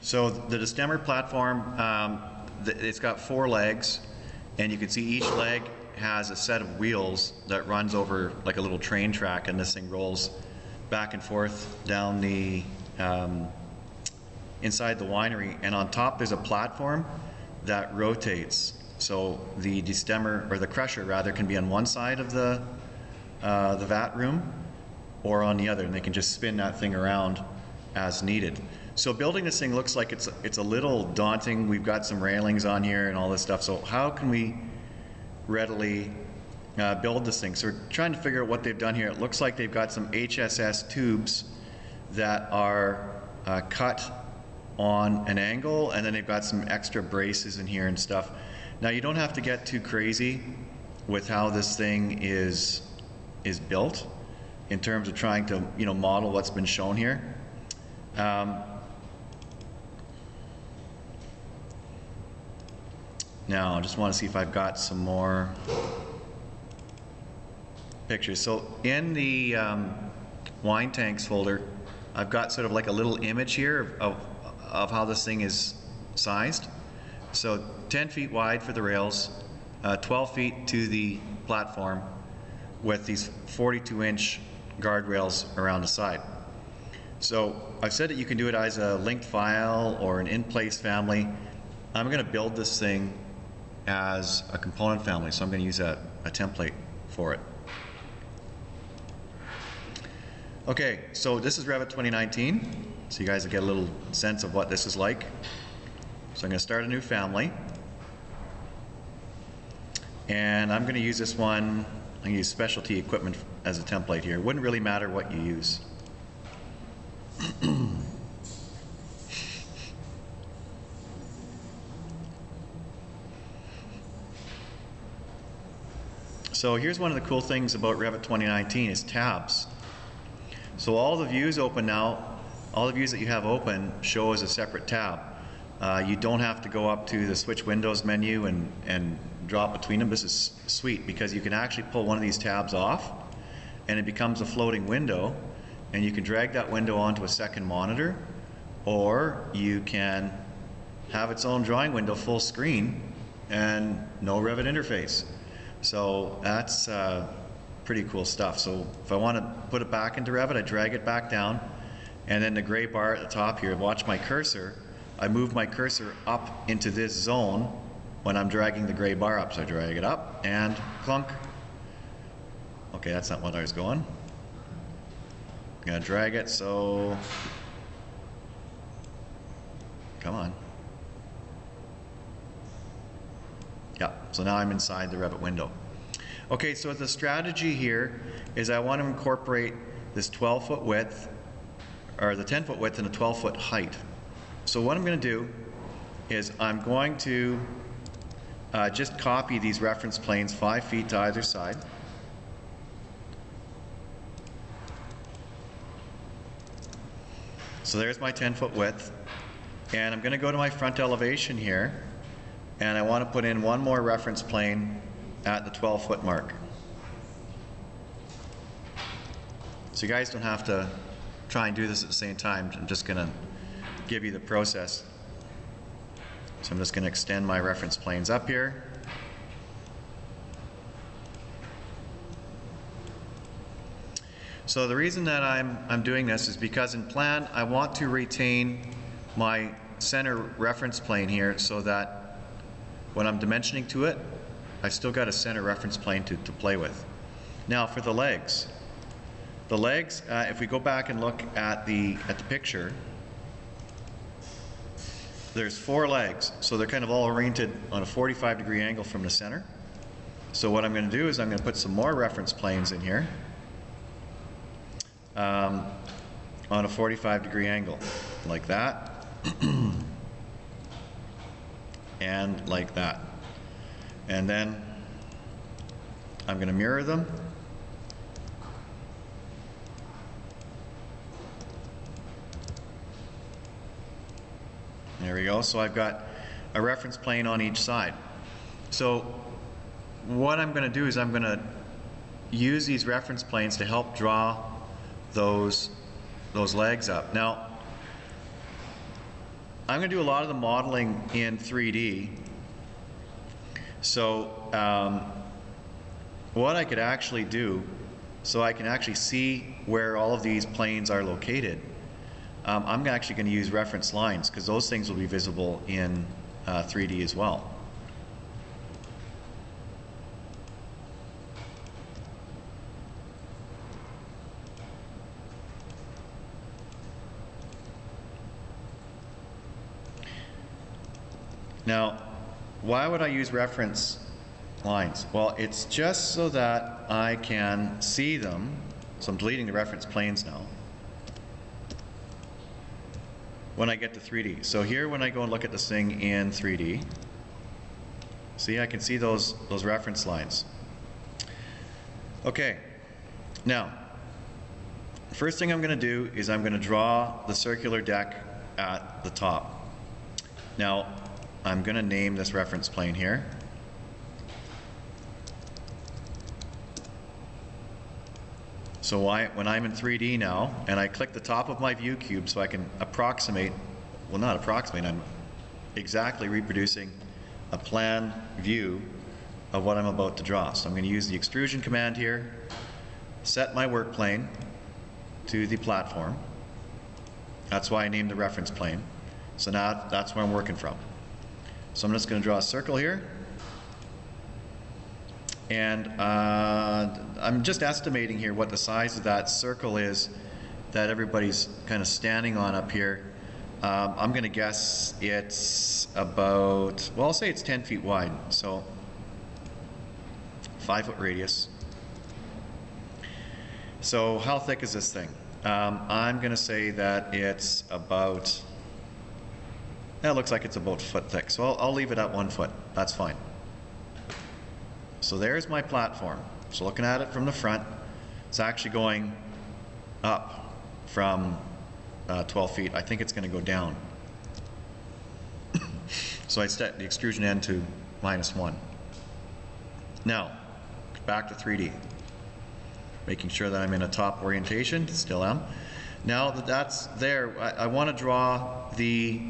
So the Destemmer platform, it's got 4 legs, and you can see each leg has a set of wheels that runs over like a little train track, and this thing rolls back and forth down the inside the winery, and on top there's a platform that rotates. So the destemmer, or the crusher rather, can be on one side of the vat room or on the other, and they can just spin that thing around as needed. So building this thing looks like it's a little daunting. We've got some railings on here and all this stuff. So how can we readily build this thing? So we're trying to figure out what they've done here. It looks like they've got some HSS tubes that are cut on an angle, and then they've got some extra braces in here and stuff. Now you don't have to get too crazy with how this thing is built in terms of trying to model what's been shown here. Now I just want to see if I've got some more pictures. So in the wine tanks folder, I've got sort of like a little image here of how this thing is sized. So 10 feet wide for the rails, 12 feet to the platform, with these 42-inch guardrails around the side. So I've said that you can do it as a linked file or an in-place family. I'm going to build this thing as a component family, so I'm going to use a template for it. Okay, so this is Revit 2019, so you guys will get a little sense of what this is like. So I'm going to start a new family, and I'm going to use this one. I'm going to use specialty equipment as a template here. It wouldn't really matter what you use. So here's one of the cool things about Revit 2019 is tabs. So all the views open now, all the views that you have open show as a separate tab. You don't have to go up to the switch windows menu and drop between them. This is sweet because you can actually pull one of these tabs off and it becomes a floating window, and you can drag that window onto a second monitor, or you can have its own drawing window full screen and no Revit interface. So that's pretty cool stuff. So if I want to put it back into Revit, I drag it back down, and then the gray bar at the top here, watch my cursor, I move my cursor up into this zone when I'm dragging the gray bar up. So I drag it up and clunk. Okay, that's not what I was going. I'm gonna drag it, so come on. Yeah, so now I'm inside the Revit window. Okay, so the strategy here is I want to incorporate this 12-foot width, or the 10-foot width and a 12-foot height. So what I'm going to do is I'm going to just copy these reference planes 5 feet to either side. So there's my 10-foot width, and I'm going to go to my front elevation here, and I want to put in one more reference plane at the 12-foot mark. So you guys don't have to try and do this at the same time. I'm just going to give you the process. So I'm just going to extend my reference planes up here. So the reason that I'm doing this is because in plan I want to retain my center reference plane here so that when I'm dimensioning to it, I've still got a center reference plane to play with. Now for the legs, if we go back and look at the picture, there's 4 legs, so they're kind of all oriented on a 45-degree angle from the center. So what I'm going to do is I'm going to put some more reference planes in here on a 45-degree angle, like that, and like that. And then I'm going to mirror them. There we go. So I've got a reference plane on each side. So what I'm going to do is I'm going to use these reference planes to help draw those legs up. Now, I'm going to do a lot of the modeling in 3D. So what I could actually do, so I can actually see where all of these planes are located, I'm actually going to use reference lines because those things will be visible in 3D as well. Now, why would I use reference lines? Well, it's just so that I can see them. So I'm deleting the reference planes now. When I get to 3D. So here, when I go and look at this thing in 3D, see, I can see those reference lines. Okay. Now, first thing I'm going to do is I'm going to draw the circular deck at the top. Now, I'm going to name this reference plane here. So when I'm in 3D now, and I click the top of my view cube so I can approximate, well, not approximate, I'm exactly reproducing a plan view of what I'm about to draw. So I'm going to use the extrusion command here, set my work plane to the platform. That's why I named the reference plane. So now that's where I'm working from. So I'm just going to draw a circle here. And I'm just estimating here what the size of that circle is that everybody's kind of standing on up here. I'm going to guess it's about, well, I'll say it's 10 feet wide. So 5-foot radius. So how thick is this thing? I'm going to say that it's about, that looks like it's about a foot thick. So I'll leave it at 1 foot. That's fine. So there's my platform. So looking at it from the front, it's actually going up from 12 feet. I think it's going to go down. So I set the extrusion end to -1. Now, back to 3D. Making sure that I'm in a top orientation, still am. Now that that's there, I want to draw the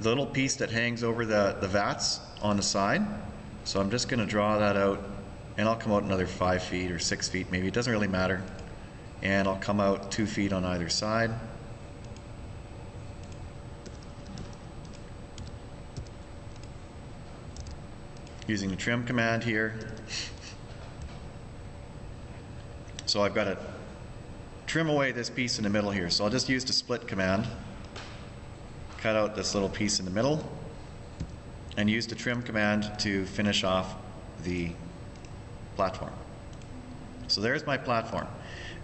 little piece that hangs over the vats on the side. So I'm just going to draw that out, and I'll come out another 5 feet or 6 feet maybe, it doesn't really matter. And I'll come out 2 feet on either side. Using the trim command here. So I've got to trim away this piece in the middle here. So I'll just use the split command. Cut out this little piece in the middle. And use the trim command to finish off the platform. So there's my platform.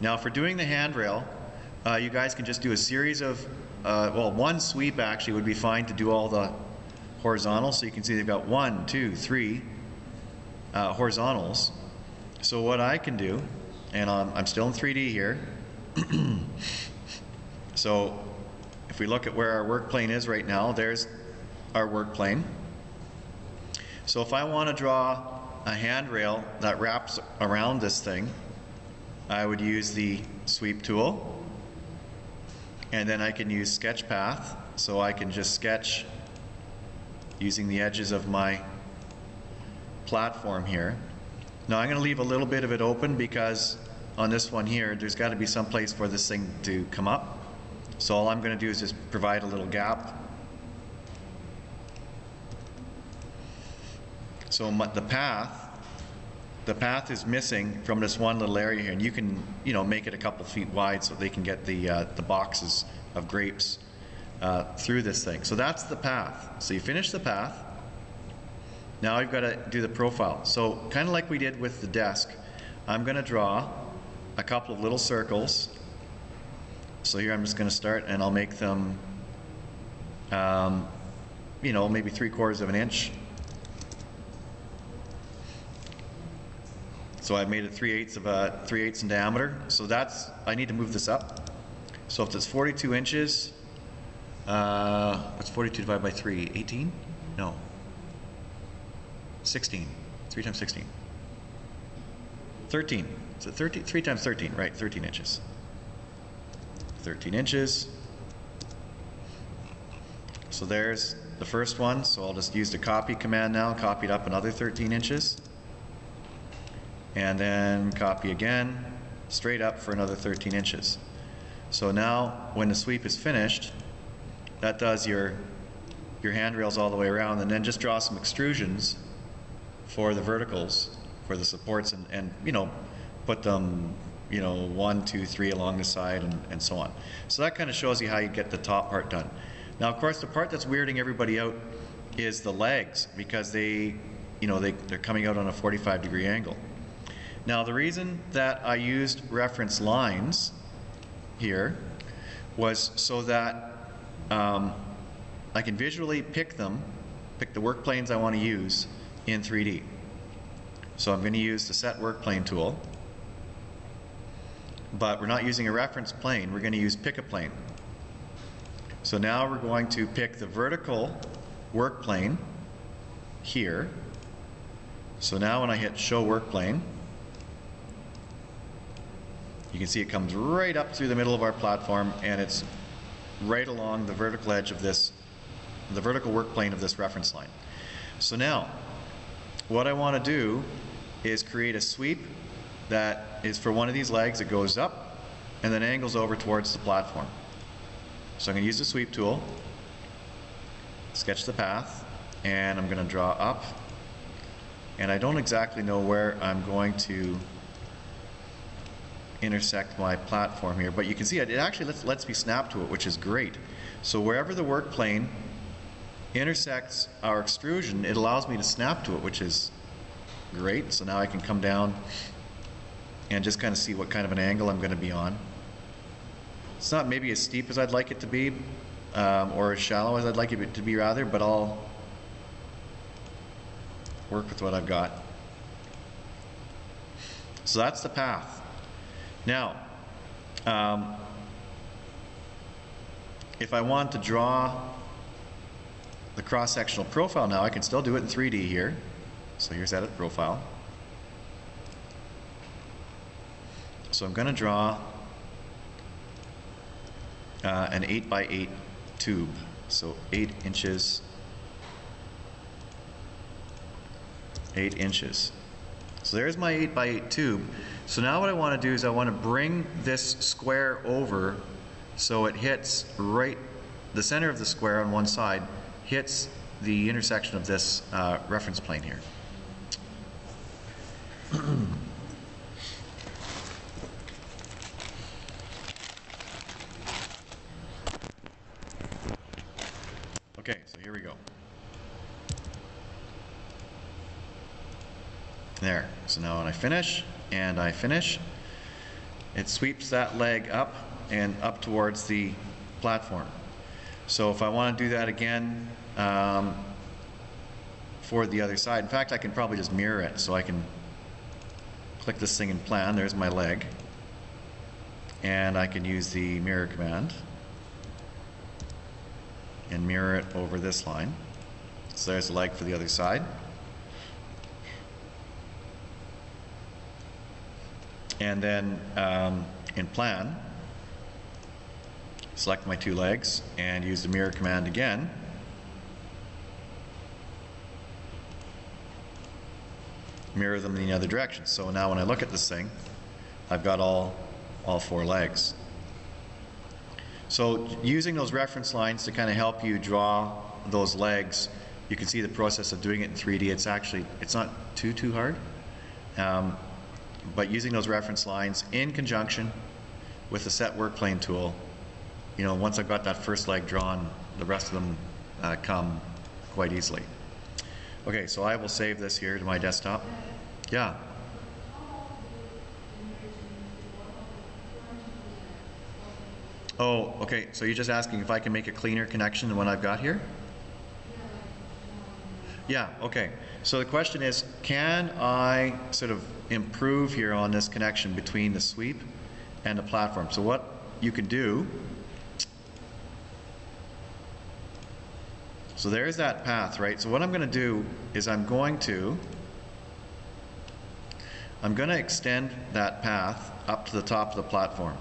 Now for doing the handrail, you guys can just do a series of, well, one sweep actually would be fine to do all the horizontals. So you can see they've got 1, 2, 3 horizontals. So what I can do, and I'm still in 3D here. So if we look at where our work plane is right now, there's our work plane. So if I want to draw a handrail that wraps around this thing, I would use the sweep tool, and then I can use sketch path, so I can just sketch using the edges of my platform here. Now I'm going to leave a little bit of it open because on this one here there's got to be some place for this thing to come up. So all I'm going to do is just provide a little gap. So the path is missing from this one little area here, and you can, make it a couple feet wide so they can get the boxes of grapes through this thing. So that's the path. So you finish the path. Now you've got to do the profile. So kind of like we did with the desk, I'm going to draw a couple of little circles. So here I'm just going to start, and I'll make them, maybe 3/4 of an inch. So I've made it 3/8 in diameter. So I need to move this up. So if it's 42 inches, what's 42 divided by 3? 18? No. 16. 3 times 16. 13. So 3 times 13, right? 13 inches. 13 inches. So there's the first one. So I'll just use the copy command now, copy it up another 13 inches. And then copy again, straight up for another 13 inches. So now when the sweep is finished, that does your handrails all the way around, and then just draw some extrusions for the verticals, for the supports, and you know, put them, you know, 1, 2, 3 along the side, and so on. So that kind of shows you how you get the top part done. Now, of course, the part that's weirding everybody out is the legs, because they, you know, they're coming out on a 45-degree angle. Now, the reason that I used reference lines here was so that I can visually pick the work planes I want to use in 3D. So I'm going to use the set work plane tool, but we're not using a reference plane, we're going to use pick a plane. So now we're going to pick the vertical work plane here. So now when I hit show work plane, you can see it comes right up through the middle of our platform, and it's right along the vertical edge of this, the vertical work plane of this reference line. So now, what I want to do is create a sweep that is for one of these legs. It goes up and then angles over towards the platform. So I'm going to use the sweep tool, sketch the path, and I'm going to draw up. And I don't exactly know where I'm going to intersect my platform here, but you can see it actually lets me snap to it, which is great. So wherever the work plane intersects our extrusion, it allows me to snap to it, which is great. So now I can come down and just kind of see what kind of an angle I'm going to be on. It's not maybe as steep as I'd like it to be, or as shallow as I'd like it to be rather, but I'll work with what I've got. So that's the path. Now, if I want to draw the cross-sectional profile now, I can still do it in 3D here. So here's edit profile. So I'm going to draw an 8x8 tube. So 8 inches, 8 inches. So there's my 8x8 tube. So now what I want to do is I want to bring this square over so it hits right, the center of the square on one side hits the intersection of this reference plane here. Okay, so here we go. There. So now when I finish, and I finish, it sweeps that leg up and up towards the platform. So if I want to do that again for the other side, in fact, I can probably just mirror it. So I can click this thing in plan. There's my leg. And I can use the mirror command and mirror it over this line. So there's the leg for the other side. And then in plan, select my two legs and use the mirror command again. Mirror them in the other direction. So now when I look at this thing, I've got all 4 legs. So using those reference lines to kind of help you draw those legs, you can see the process of doing it in 3D. It's not too hard. But using those reference lines in conjunction with the set work plane tool, you know, once I've got that first leg drawn, the rest of them come quite easily. Okay, so I will save this here to my desktop. Yeah. Oh, okay, so you're just asking if I can make a cleaner connection than what I've got here? Yeah, okay. So the question is, can I sort of improve here on this connection between the sweep and the platform? So what you can do, so there's that path, right? So what I'm going to do is I'm going to extend that path up to the top of the platform.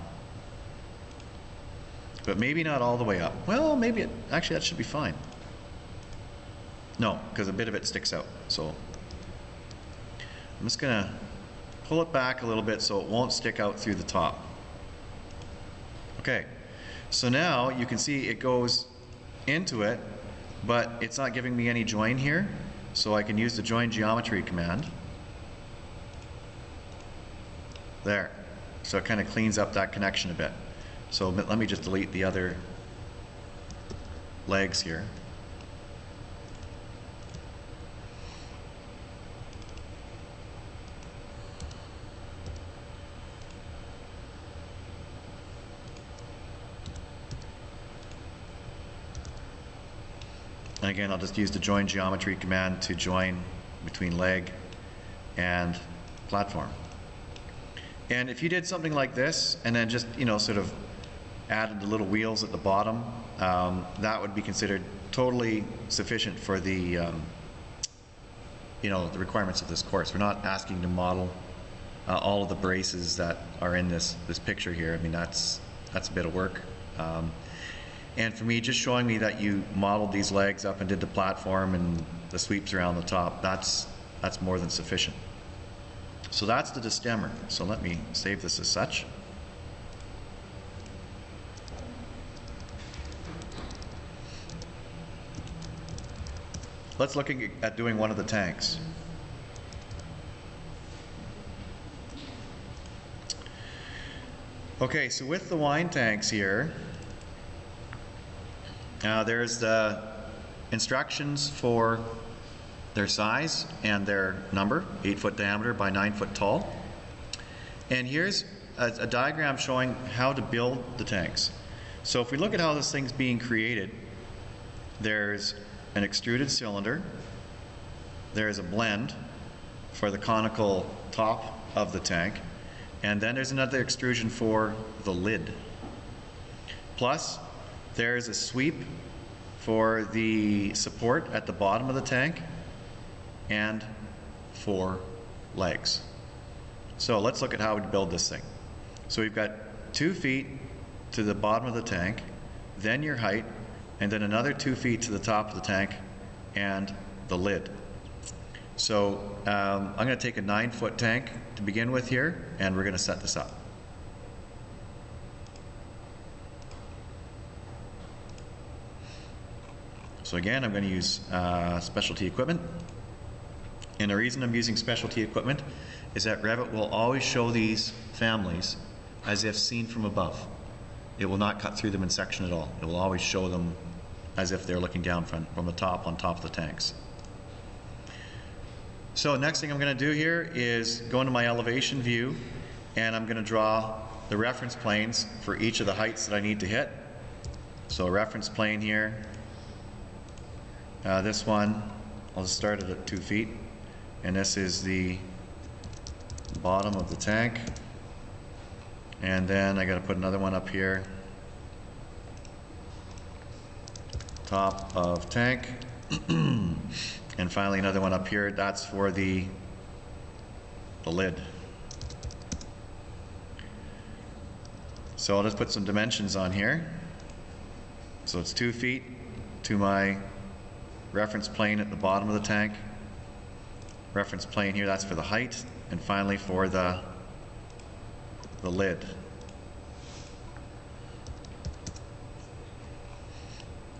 but maybe not all the way up. Well, maybe actually that should be fine. No, because a bit of it sticks out. So I'm just going to pull it back a little bit so it won't stick out through the top. Okay, so now you can see it goes into it, but it's not giving me any join here, so I can use the join geometry command. There. So it kind of cleans up that connection a bit. So let me just delete the other legs here. And again, I'll just use the join geometry command to join between leg and platform. And if you did something like this and then just, you know, sort of added the little wheels at the bottom, that would be considered totally sufficient for the, you know, the requirements of this course. We're not asking to model all of the braces that are in this picture here. I mean, that's a bit of work. And for me, just showing me that you modeled these legs up and did the platform and the sweeps around the top, that's more than sufficient. So that's the Destemmer. So let me save this as such. Let's look at doing one of the tanks. Okay, so with the wine tanks here, there's the instructions for their size and their number, 8-foot diameter by 9-foot tall. And here's a diagram showing how to build the tanks. So if we look at how this thing's being created, there's an extruded cylinder, there's a blend for the conical top of the tank, and then there's another extrusion for the lid. Plus, there's a sweep for the support at the bottom of the tank and 4 legs. So let's look at how we build this thing. So we've got 2 feet to the bottom of the tank, then your height, and then another 2 feet to the top of the tank and the lid. So I'm going to take a 9-foot tank to begin with here, and we're going to set this up. So again, I'm going to use specialty equipment. And the reason I'm using specialty equipment is that Revit will always show these families as if seen from above. It will not cut through them in section at all. It will always show them as if they're looking down from the top on top of the tanks. So next thing I'm going to do here is go into my elevation view, and I'm going to draw the reference planes for each of the heights that I need to hit. So a reference plane here. This one, I'll just start it at 2 feet, and this is the bottom of the tank. And then I got to put another one up here. Top of tank. And finally another one up here. That's for the lid. So I'll just put some dimensions on here. So it's 2 feet to my reference plane at the bottom of the tank. Reference plane here, that's for the height. And finally for the lid.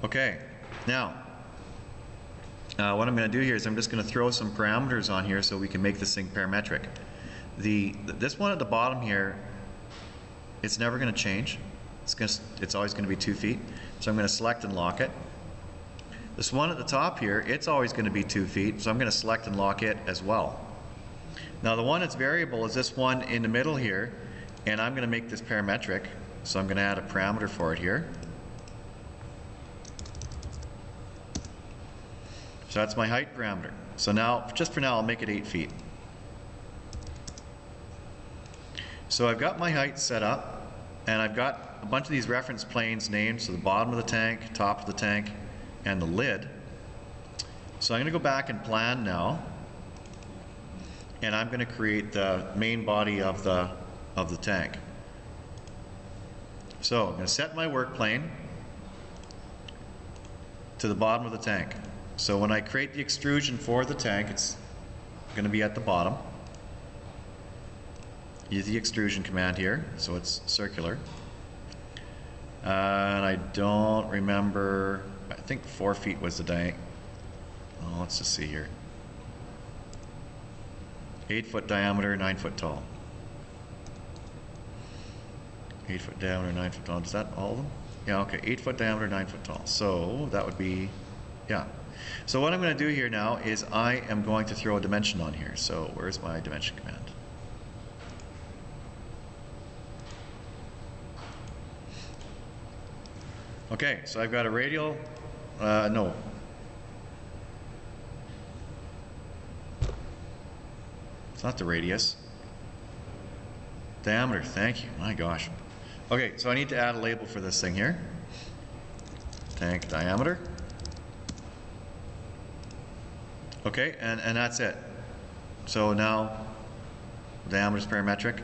Okay, now what I'm going to do here is I'm just going to throw some parameters on here so we can make this thing parametric. This one at the bottom here, it's never going to change. It's always going to be 2 feet. So I'm going to select and lock it. This one at the top here, it's always going to be 2 feet, so I'm going to select and lock it as well. Now the one that's variable is this one in the middle here, and I'm going to make this parametric, so I'm going to add a parameter for it here. So that's my height parameter. So now, just for now, I'll make it 8 feet. So I've got my height set up, and I've got a bunch of these reference planes named, so the bottom of the tank, top of the tank, and the lid. So I'm going to go back and plan now, and I'm going to create the main body of the tank. So I'm going to set my work plane to the bottom of the tank. So when I create the extrusion for the tank, it's going to be at the bottom. Use the extrusion command here, so it's circular. And I don't remember, I think 4 feet was the diameter. Oh, let's just see here. 8 foot diameter, 9 foot tall. 8 foot diameter, 9 foot tall. Is that all of them? Yeah, okay. 8 foot diameter, 9 foot tall. So that would be, yeah. So what I'm going to do here now is I am going to throw a dimension on here. So where's my dimension command? Okay, so I've got a radial, no. It's not the radius. Diameter, thank you, my gosh. Okay, so I need to add a label for this thing here. Tank diameter. Okay, and that's it. So now, diameter is parametric.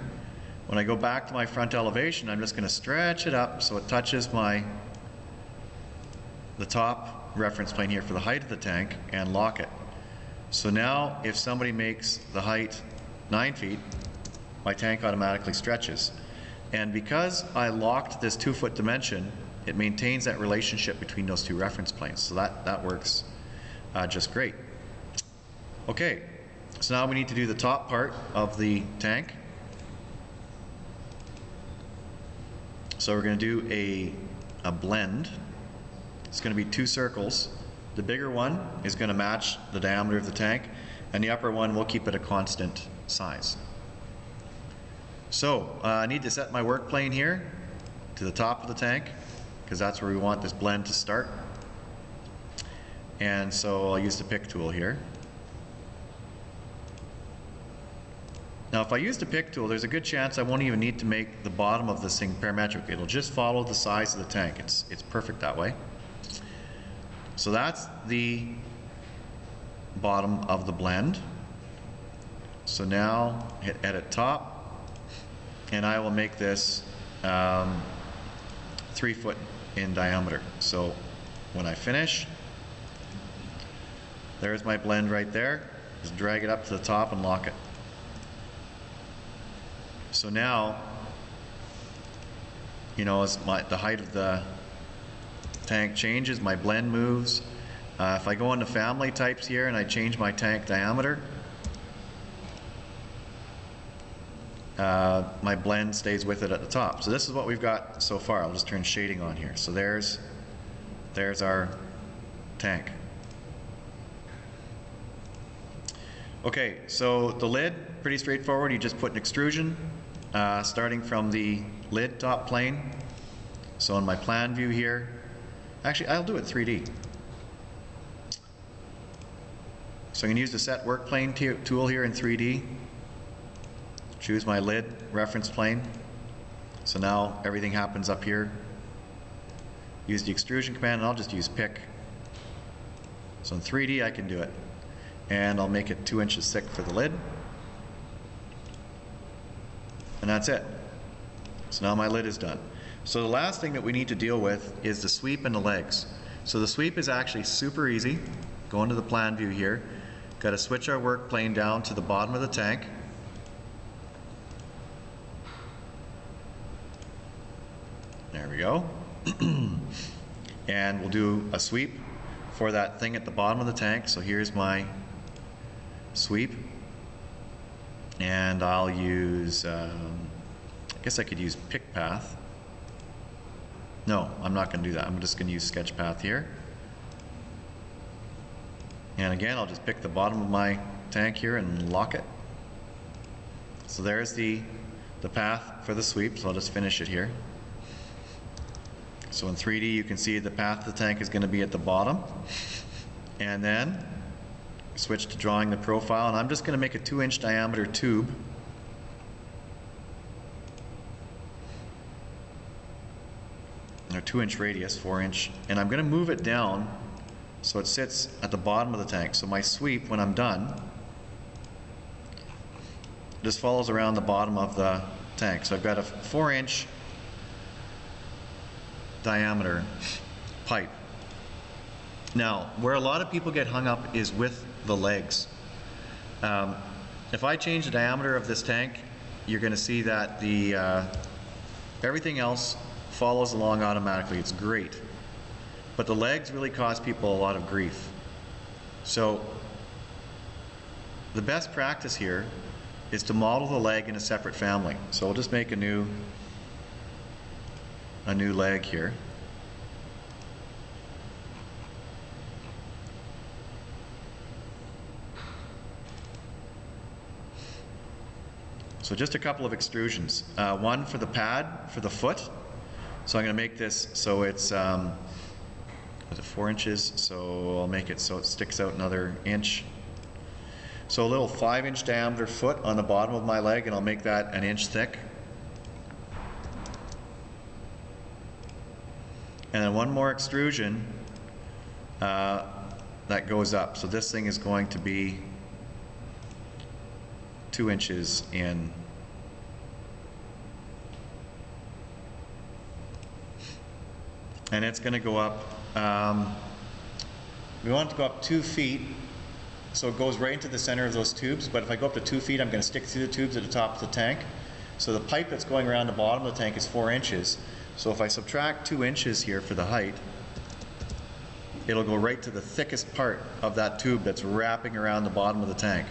When I go back to my front elevation, I'm just going to stretch it up so it touches the top reference plane here for the height of the tank and lock it. So now if somebody makes the height 9 feet, my tank automatically stretches. And because I locked this 2 foot dimension, it maintains that relationship between those two reference planes. So that works just great. Okay, so now we need to do the top part of the tank. So we're going to do a blend. It's going to be 2 circles. The bigger one is going to match the diameter of the tank, and the upper one will keep it a constant size. So I need to set my work plane here to the top of the tank, because that's where we want this blend to start. And so I'll use the pick tool here. Now if I use the pick tool, there's a good chance I won't even need to make the bottom of this thing parametric. It'll just follow the size of the tank. It's perfect that way. So that's the bottom of the blend. So now hit edit top, and I will make this 3 foot in diameter. So when I finish, there's my blend right there. Just drag it up to the top and lock it. So now, you know, as the height of the tank changes, my blend moves. If I go into family types here and I change my tank diameter, my blend stays with it at the top. So this is what we've got so far. I'll just turn shading on here. So there's our tank. Okay, so the lid, pretty straightforward. You just put an extrusion starting from the lid top plane. So in my plan view here, actually I'll do it 3D. So I'm going to use the set work plane tool here in 3D. Choose my lid reference plane. So now everything happens up here. Use the extrusion command, and I'll just use pick. So in 3D I can do it. And I'll make it 2 inches thick for the lid. And that's it. So now my lid is done. So the last thing that we need to deal with is the sweep and the legs. So the sweep is actually super easy. Go into the plan view here. Got to switch our work plane down to the bottom of the tank. There we go. And we'll do a sweep for that thing at the bottom of the tank. So here's my sweep. And I'll use, I guess I could use pick path. No, I'm not going to do that. I'm just going to use sketch path here. And again, I'll just pick the bottom of my tank here and lock it. So there's the path for the sweep. So I'll just finish it here. So in 3D you can see the path of the tank is going to be at the bottom. And then switch to drawing the profile, and I'm just going to make a 2-inch diameter tube. Or 2-inch radius, 4-inch, and I'm going to move it down so it sits at the bottom of the tank. So my sweep, when I'm done, just follows around the bottom of the tank. So I've got a 4-inch diameter pipe. Now, where a lot of people get hung up is with the legs. If I change the diameter of this tank, you're going to see that everything else follows along automatically. It's great. But the legs really cause people a lot of grief. So the best practice here is to model the leg in a separate family. So we'll just make a new leg here. So just a couple of extrusions. One for the pad, for the foot. So I'm going to make this so it's 4 inches, so I'll make it so it sticks out another inch. So a little 5-inch diameter foot on the bottom of my leg, and I'll make that an inch thick. And then one more extrusion that goes up. So this thing is going to be 2 inches in. And it's going to go up, we want it to go up 2 feet, so it goes right into the center of those tubes. But if I go up to 2 feet, I'm going to stick through the tubes at the top of the tank. So the pipe that's going around the bottom of the tank is 4 inches. So if I subtract 2 inches here for the height, it'll go right to the thickest part of that tube that's wrapping around the bottom of the tank.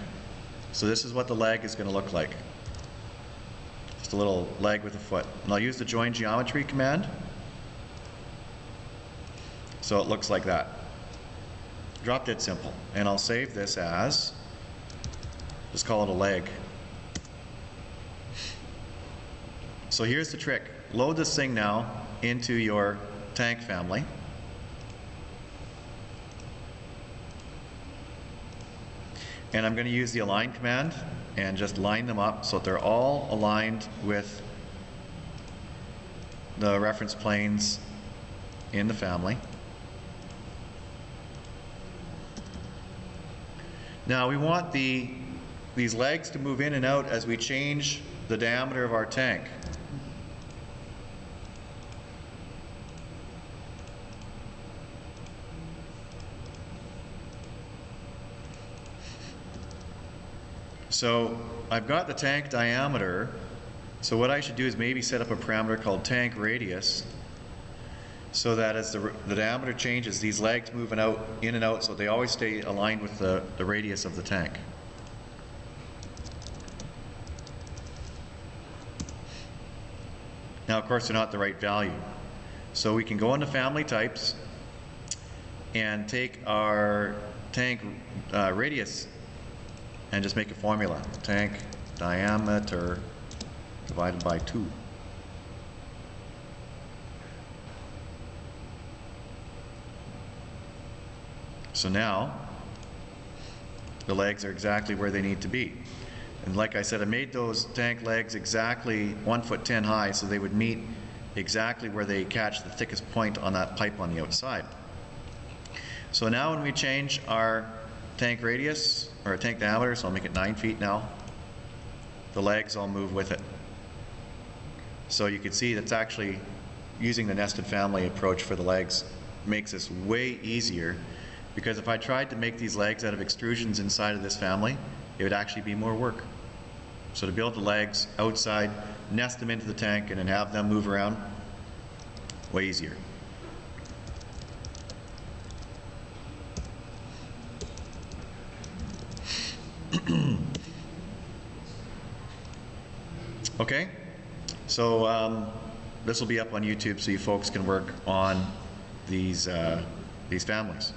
So this is what the leg is going to look like. Just a little leg with a foot. And I'll use the join geometry command. So it looks like that. Drop dead simple. And I'll save this as, just call it a leg. So here's the trick. Load this thing now into your tank family. And I'm going to use the align command and just line them up so that they're all aligned with the reference planes in the family. Now we want these legs to move in and out as we change the diameter of our tank. So I've got the tank diameter, so what I should do is maybe set up a parameter called tank radius, so that as the diameter changes, these legs move in and out, so they always stay aligned with the radius of the tank. Now, of course, they're not the right value. So we can go into family types and take our tank radius and just make a formula. Tank diameter divided by 2. So now the legs are exactly where they need to be. And like I said, I made those tank legs exactly 1'10" high, so they would meet exactly where they catch the thickest point on that pipe on the outside. So now when we change our tank radius, or tank diameter, so I'll make it 9 feet now, the legs all move with it. So you can see that's actually using the nested family approach for the legs makes this way easier, because if I tried to make these legs out of extrusions inside of this family, it would actually be more work. So to build the legs outside, nest them into the tank, and then have them move around, way easier. Okay, so this will be up on YouTube so you folks can work on these families.